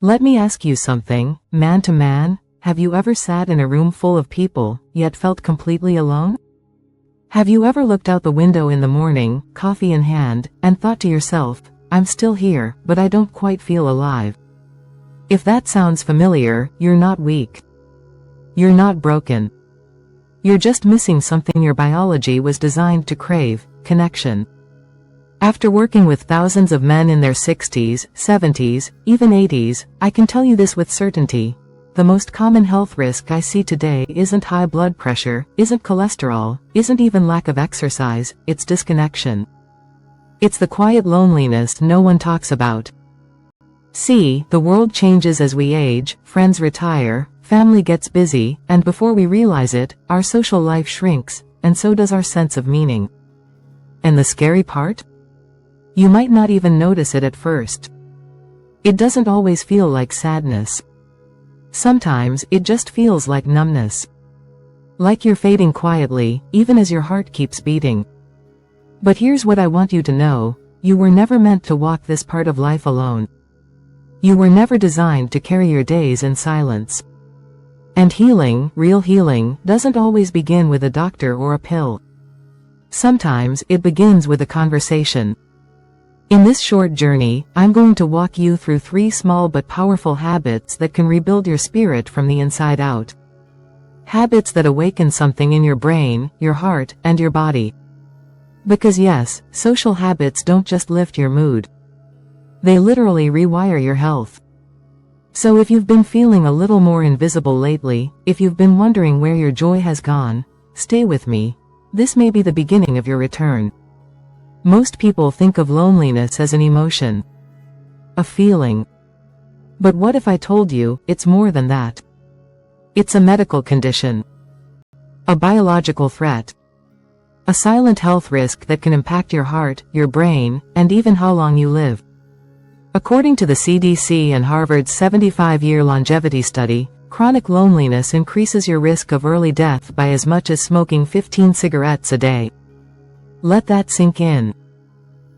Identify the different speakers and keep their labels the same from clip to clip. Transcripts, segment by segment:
Speaker 1: Let me ask you something, man to man, have you ever sat in a room full of people, yet felt completely alone? Have you ever looked out the window in the morning, coffee in hand, and thought to yourself, I'm still here, but I don't quite feel alive? If that sounds familiar, you're not weak. You're not broken. You're just missing something your biology was designed to crave: connection. After working with thousands of men in their 60s, 70s, even 80s, I can tell you this with certainty. The most common health risk I see today isn't high blood pressure, isn't cholesterol, isn't even lack of exercise, it's disconnection. It's the quiet loneliness no one talks about. See, the world changes as we age, friends retire, family gets busy, and before we realize it, our social life shrinks, and so does our sense of meaning. And the scary part? You might not even notice it at first. It doesn't always feel like sadness. Sometimes, it just feels like numbness. Like you're fading quietly, even as your heart keeps beating. But here's what I want you to know: you were never meant to walk this part of life alone. You were never designed to carry your days in silence. And healing, real healing, doesn't always begin with a doctor or a pill. Sometimes, it begins with a conversation. In this short journey, I'm going to walk you through 3 small but powerful habits that can rebuild your spirit from the inside out. Habits that awaken something in your brain, your heart, and your body. Because yes, social habits don't just lift your mood. They literally rewire your health. So if you've been feeling a little more invisible lately, if you've been wondering where your joy has gone, stay with me. This may be the beginning of your return. Most people think of loneliness as an emotion. A feeling. But what if I told you, it's more than that? It's a medical condition. A biological threat. A silent health risk that can impact your heart, your brain, and even how long you live. According to the CDC and Harvard's 75-year longevity study, chronic loneliness increases your risk of early death by as much as smoking 15 cigarettes a day. Let that sink in.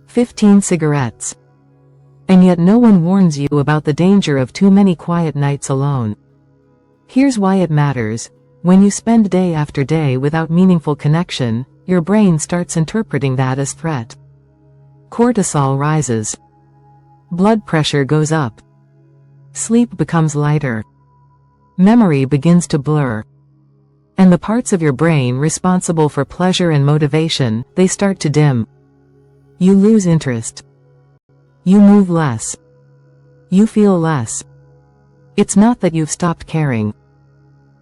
Speaker 1: 15 cigarettes. And yet no one warns you about the danger of too many quiet nights alone. Here's why it matters. When you spend day after day without meaningful connection, your brain starts interpreting that as threat. Cortisol rises. Blood pressure goes up. Sleep becomes lighter. Memory begins to blur. And the parts of your brain responsible for pleasure and motivation, they start to dim. You lose interest. You move less. You feel less. It's not that you've stopped caring.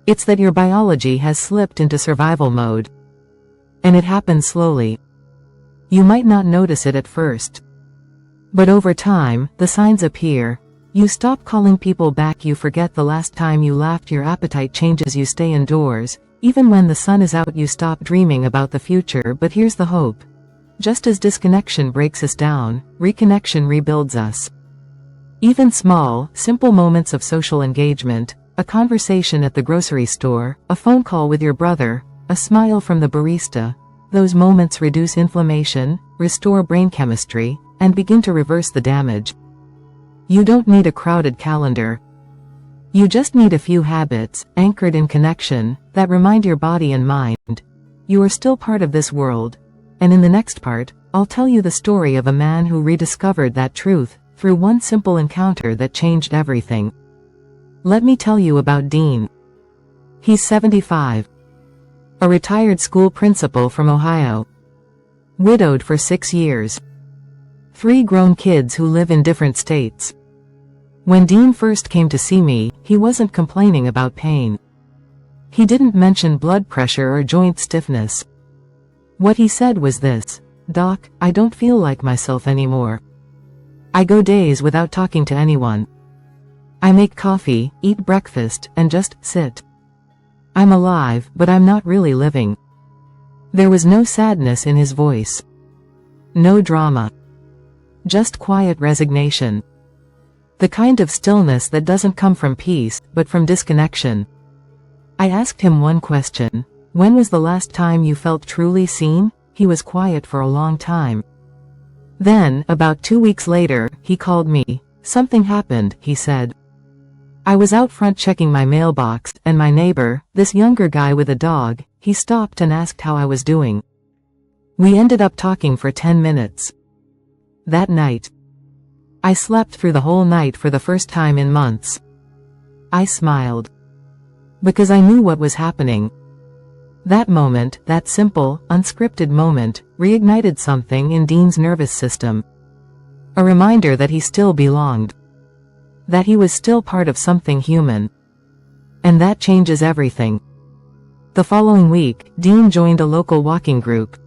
Speaker 1: It's that your biology has slipped into survival mode. And it happens slowly. You might not notice it at first. But over time, the signs appear. You stop calling people back, you forget the last time you laughed, your appetite changes, you stay indoors. Even when the sun is out, you stop dreaming about the future. But here's the hope. Just as disconnection breaks us down, reconnection rebuilds us. Even small, simple moments of social engagement, a conversation at the grocery store, a phone call with your brother, a smile from the barista, those moments reduce inflammation, restore brain chemistry, and begin to reverse the damage. You don't need a crowded calendar. You just need a few habits, anchored in connection, that remind your body and mind. You are still part of this world. And in the next part, I'll tell you the story of a man who rediscovered that truth, through one simple encounter that changed everything. Let me tell you about Dean. He's 75. A retired school principal from Ohio. Widowed for 6 years. 3 grown kids who live in different states. When Dean first came to see me, he wasn't complaining about pain. He didn't mention blood pressure or joint stiffness. What he said was this: "Doc, I don't feel like myself anymore. I go days without talking to anyone. I make coffee, eat breakfast, and just sit. I'm alive, but I'm not really living." There was no sadness in his voice. No drama. Just quiet resignation. The kind of stillness that doesn't come from peace, but from disconnection. I asked him one question. When was the last time you felt truly seen? He was quiet for a long time. Then, about 2 weeks later, he called me. Something happened, he said. I was out front checking my mailbox, and my neighbor, this younger guy with a dog, he stopped and asked how I was doing. We ended up talking for 10 minutes. That night, I slept through the whole night for the first time in months. I smiled. Because I knew what was happening. That moment, that simple, unscripted moment, reignited something in Dean's nervous system. A reminder that he still belonged. That he was still part of something human. And that changes everything. The following week, Dean joined a local walking group.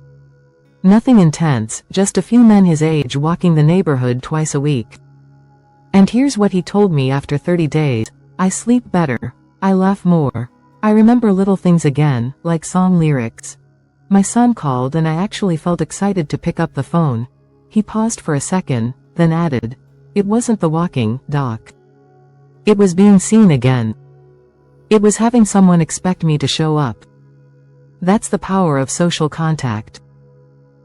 Speaker 1: Nothing intense, just a few men his age walking the neighborhood twice a week. And here's what he told me after 30 days. I sleep better. I laugh more. I remember little things again, like song lyrics. My son called and I actually felt excited to pick up the phone. He paused for a second, then added, "It wasn't the walking, Doc. It was being seen again. It was having someone expect me to show up." That's the power of social contact.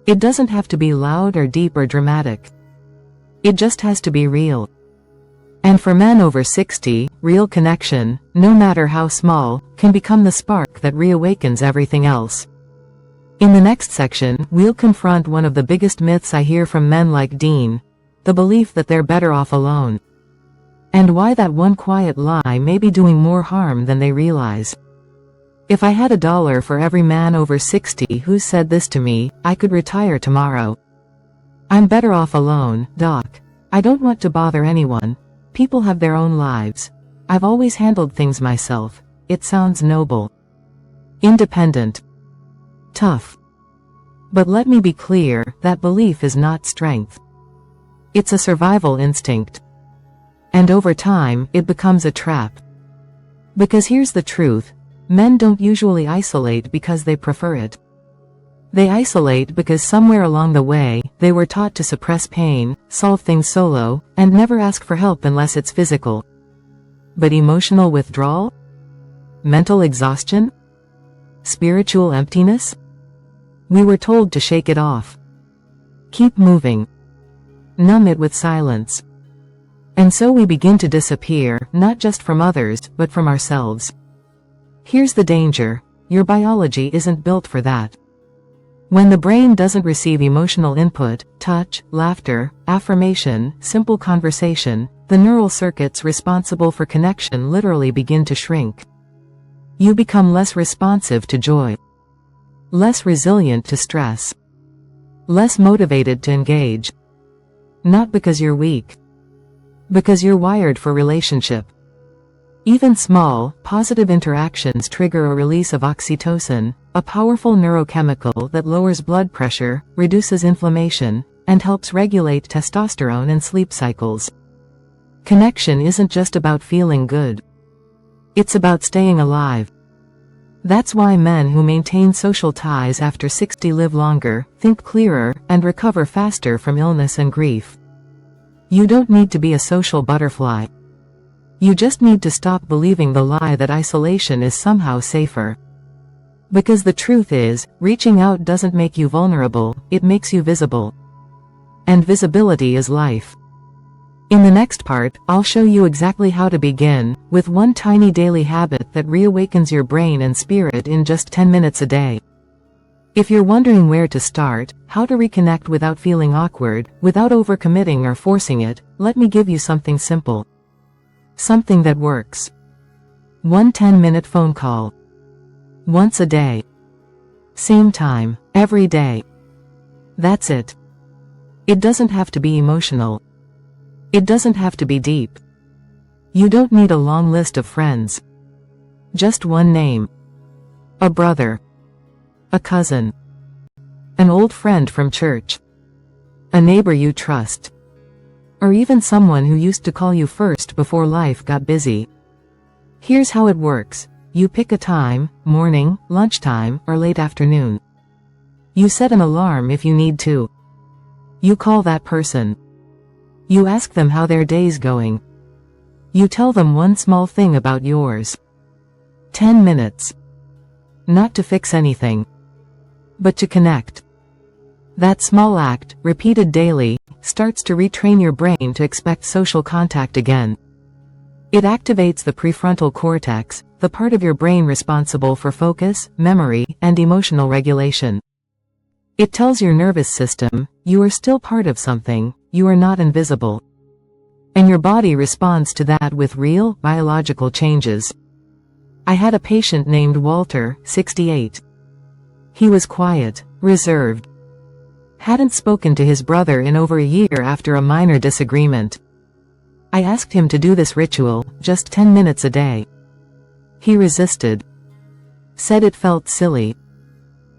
Speaker 1: It doesn't have to be loud or deep or dramatic. It just has to be real. And for men over 60, real connection, no matter how small, can become the spark that reawakens everything else. In the next section, we'll confront one of the biggest myths I hear from men like Dean, the belief that they're better off alone. And why that one quiet lie may be doing more harm than they realize. If I had $1 for every man over 60 who said this to me, I could retire tomorrow. I'm better off alone, Doc. I don't want to bother anyone. People have their own lives. I've always handled things myself. It sounds noble. Independent. Tough. But let me be clear, that belief is not strength. It's a survival instinct. And over time, it becomes a trap. Because here's the truth, men don't usually isolate because they prefer it. They isolate because somewhere along the way, they were taught to suppress pain, solve things solo, and never ask for help unless it's physical. But emotional withdrawal? Mental exhaustion? Spiritual emptiness? We were told to shake it off. Keep moving. Numb it with silence. And so we begin to disappear, not just from others, but from ourselves. Here's the danger. Your biology isn't built for that. When the brain doesn't receive emotional input, touch, laughter, affirmation, simple conversation, the neural circuits responsible for connection literally begin to shrink. You become less responsive to joy. Less resilient to stress. Less motivated to engage. Not because you're weak. Because you're wired for relationship. Even small, positive interactions trigger a release of oxytocin, a powerful neurochemical that lowers blood pressure, reduces inflammation, and helps regulate testosterone and sleep cycles. Connection isn't just about feeling good. It's about staying alive. That's why men who maintain social ties after 60 live longer, think clearer, and recover faster from illness and grief. You don't need to be a social butterfly. You just need to stop believing the lie that isolation is somehow safer. Because the truth is, reaching out doesn't make you vulnerable, it makes you visible. And visibility is life. In the next part, I'll show you exactly how to begin, with one tiny daily habit that reawakens your brain and spirit in just 10 minutes a day. If you're wondering where to start, how to reconnect without feeling awkward, without overcommitting or forcing it, let me give you something simple. Something that works. One 10-minute phone call. Once a day. Same time, every day. That's it. It doesn't have to be emotional. It doesn't have to be deep. You don't need a long list of friends. Just one name. A brother. A cousin. An old friend from church. A neighbor you trust. Or even someone who used to call you first before life got busy. Here's how it works. You pick a time, morning, lunchtime, or late afternoon. You set an alarm if you need to. You call that person. You ask them how their day's going. You tell them one small thing about yours. 10 minutes. Not to fix anything, but to connect. That small act, repeated daily, starts to retrain your brain to expect social contact again. It activates the prefrontal cortex, the part of your brain responsible for focus, memory, and emotional regulation. It tells your nervous system, you are still part of something, you are not invisible. And your body responds to that with real, biological changes. I had a patient named Walter, 68. He was quiet, reserved. Hadn't spoken to his brother in over a year after a minor disagreement. I asked him to do this ritual, just 10 minutes a day. He resisted. Said it felt silly.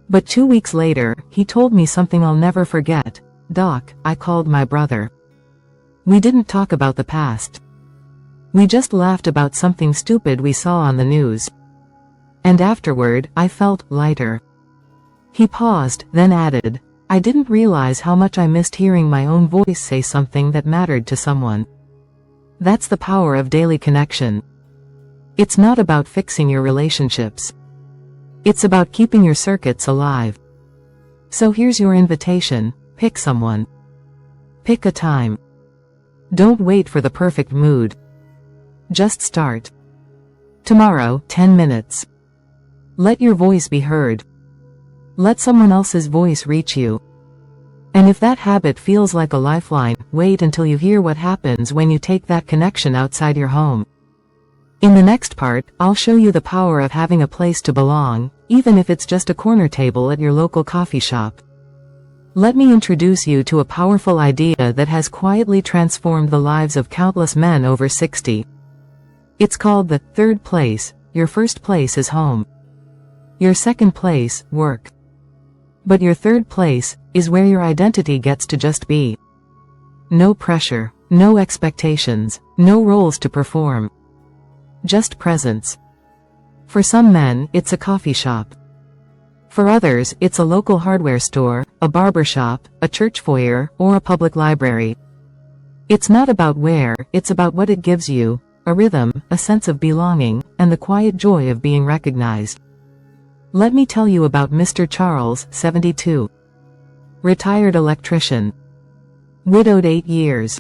Speaker 1: But 2 weeks later, he told me something I'll never forget. "Doc, I called my brother. We didn't talk about the past. We just laughed about something stupid we saw on the news. And afterward, I felt lighter." He paused, then added, "I didn't realize how much I missed hearing my own voice say something that mattered to someone." That's the power of daily connection. It's not about fixing your relationships. It's about keeping your circuits alive. So here's your invitation: pick someone. Pick a time. Don't wait for the perfect mood. Just start. Tomorrow, 10 minutes. Let your voice be heard. Let someone else's voice reach you. And if that habit feels like a lifeline, wait until you hear what happens when you take that connection outside your home. In the next part, I'll show you the power of having a place to belong, even if it's just a corner table at your local coffee shop. Let me introduce you to a powerful idea that has quietly transformed the lives of countless men over 60. It's called the third place. Your first place is home. Your second place, work. But your third place is where your identity gets to just be. No pressure, no expectations, no roles to perform. Just presence. For some men, it's a coffee shop. For others, it's a local hardware store, a barber shop, a church foyer, or a public library. It's not about where, it's about what it gives you: a rhythm, a sense of belonging, and the quiet joy of being recognized. Let me tell you about Mr. Charles, 72. Retired electrician. Widowed 8 years.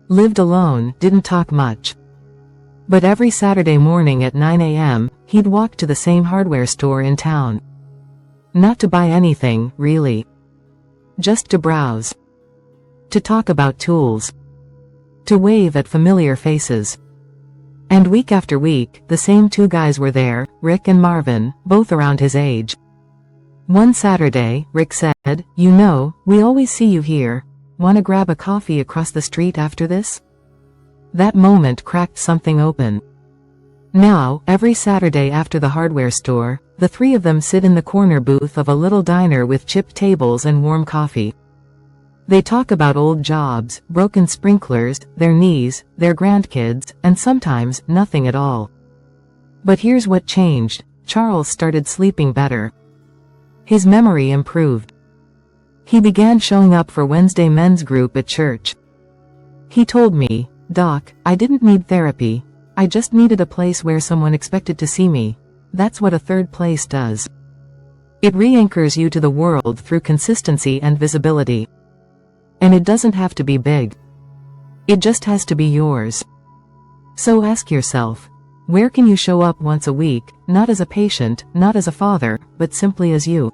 Speaker 1: Lived alone, didn't talk much. But every Saturday morning at 9 a.m., he'd walk to the same hardware store in town. Not to buy anything, really. Just to browse. To talk about tools. To wave at familiar faces. And week after week, the same two guys were there, Rick and Marvin, both around his age. One Saturday, Rick said, "You know, we always see you here. Wanna grab a coffee across the street after this?" That moment cracked something open. Now, every Saturday after the hardware store, the three of them sit in the corner booth of a little diner with chipped tables and warm coffee. They talk about old jobs, broken sprinklers, their knees, their grandkids, and sometimes nothing at all. But here's what changed. Charles started sleeping better. His memory improved. He began showing up for Wednesday men's group at church. He told me, "Doc, I didn't need therapy. I just needed a place where someone expected to see me." That's what a third place does. It re-anchors you to the world through consistency and visibility. And it doesn't have to be big. It just has to be yours. So ask yourself, where can you show up once a week, not as a patient, not as a father, but simply as you?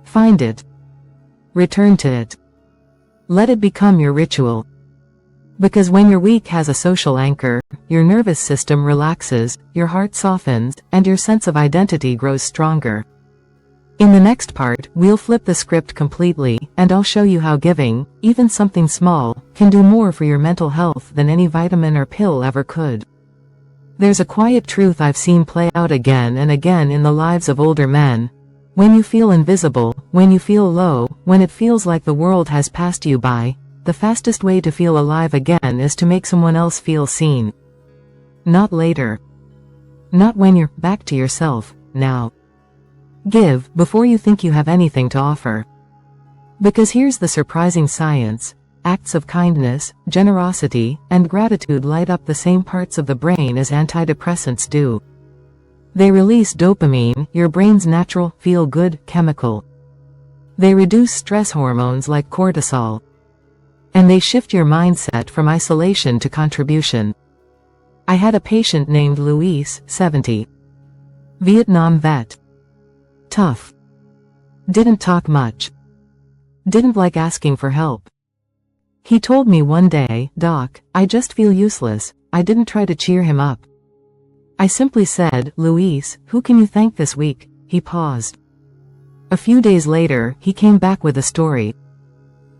Speaker 1: Find it. Return to it. Let it become your ritual. Because when your week has a social anchor, your nervous system relaxes, your heart softens, and your sense of identity grows stronger. In the next part, we'll flip the script completely, and I'll show you how giving, even something small, can do more for your mental health than any vitamin or pill ever could. There's a quiet truth I've seen play out again and again in the lives of older men. When you feel invisible, when you feel low, when it feels like the world has passed you by, the fastest way to feel alive again is to make someone else feel seen. Not later. Not when you're back to yourself, now. Give before you think you have anything to offer. Because here's the surprising science. Acts of kindness, generosity, and gratitude light up the same parts of the brain as antidepressants do. They release dopamine, your brain's natural, feel-good chemical. They reduce stress hormones like cortisol. And they shift your mindset from isolation to contribution. I had a patient named Luis, 70. Vietnam vet. Tough. Didn't talk much. Didn't like asking for help. He told me one day, "Doc, I just feel useless." I didn't try to cheer him up. I simply said, "Luis, who can you thank this week?" He paused. A few days later, he came back with a story.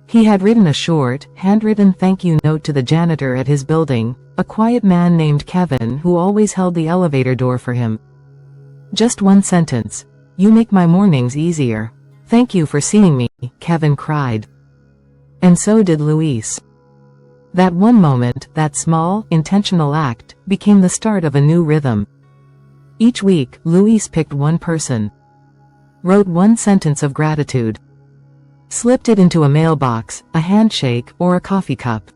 Speaker 1: He had written a short, handwritten thank you note to the janitor at his building, a quiet man named Kevin who always held the elevator door for him. Just one sentence. "You make my mornings easier. Thank you for seeing me," Kevin cried. And so did Luis. That one moment, that small, intentional act, became the start of a new rhythm. Each week, Luis picked one person, wrote one sentence of gratitude, slipped it into a mailbox, a handshake, or a coffee cup.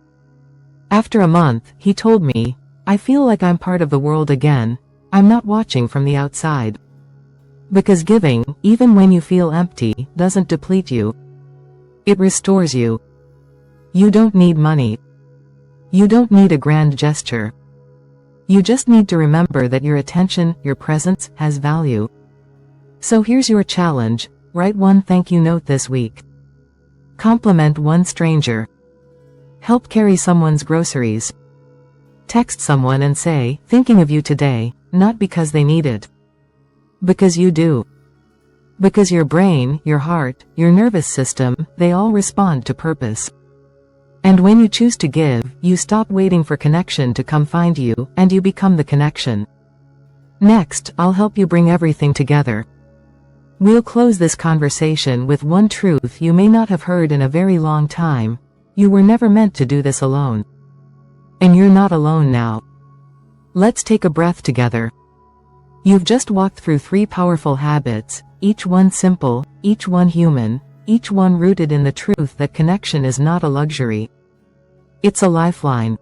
Speaker 1: After a month, he told me, "I feel like I'm part of the world again. I'm not watching from the outside." Because giving, even when you feel empty, doesn't deplete you. It restores you. You don't need money. You don't need a grand gesture. You just need to remember that your attention, your presence, has value. So here's your challenge: write one thank you note this week. Compliment one stranger. Help carry someone's groceries. Text someone and say, "Thinking of you today," not because they need it. Because you do. Because your brain, your heart, your nervous system, they all respond to purpose. And when you choose to give, you stop waiting for connection to come find you, and you become the connection. Next, I'll help you bring everything together. We'll close this conversation with one truth you may not have heard in a very long time. You were never meant to do this alone. And you're not alone now. Let's take a breath together. You've just walked through 3 powerful habits, each one simple, each one human, each one rooted in the truth that connection is not a luxury. It's a lifeline.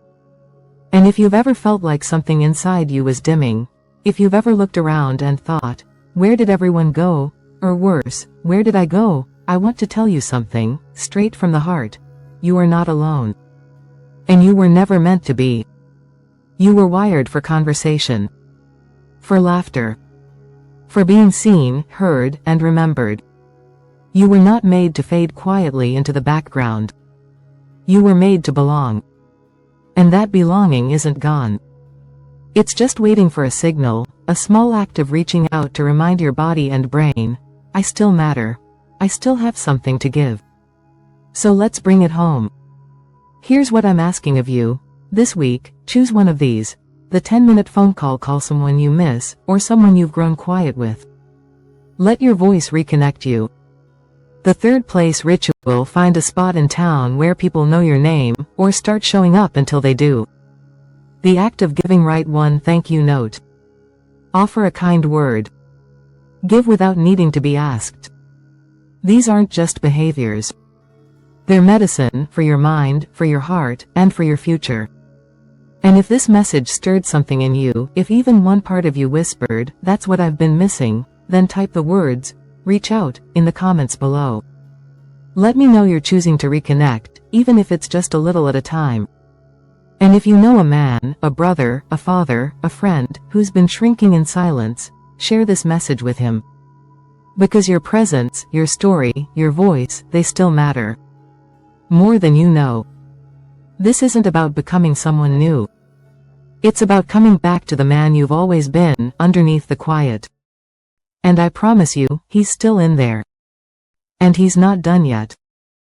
Speaker 1: And if you've ever felt like something inside you was dimming, if you've ever looked around and thought, "Where did everyone go?" Or worse, "Where did I go?" I want to tell you something, straight from the heart. You are not alone. And you were never meant to be. You were wired for conversation. For laughter. For being seen, heard, and remembered. You were not made to fade quietly into the background. You were made to belong. And that belonging isn't gone. It's just waiting for a signal, a small act of reaching out to remind your body and brain, "I still matter. I still have something to give." So let's bring it home. Here's what I'm asking of you. This week, choose one of these. The 10-minute phone call. Call someone you miss, or someone you've grown quiet with. Let your voice reconnect you. The third place ritual: find a spot in town where people know your name, or start showing up until they do. The act of giving. Write one thank you note. Offer a kind word. Give without needing to be asked. These aren't just behaviors. They're medicine for your mind, for your heart, and for your future. And if this message stirred something in you, if even one part of you whispered, "That's what I've been missing," then type the words, "Reach out," in the comments below. Let me know you're choosing to reconnect, even if it's just a little at a time. And if you know a man, a brother, a father, a friend, who's been shrinking in silence, share this message with him. Because your presence, your story, your voice, they still matter. More than you know. This isn't about becoming someone new. It's about coming back to the man you've always been, underneath the quiet. And I promise you, he's still in there. And he's not done yet.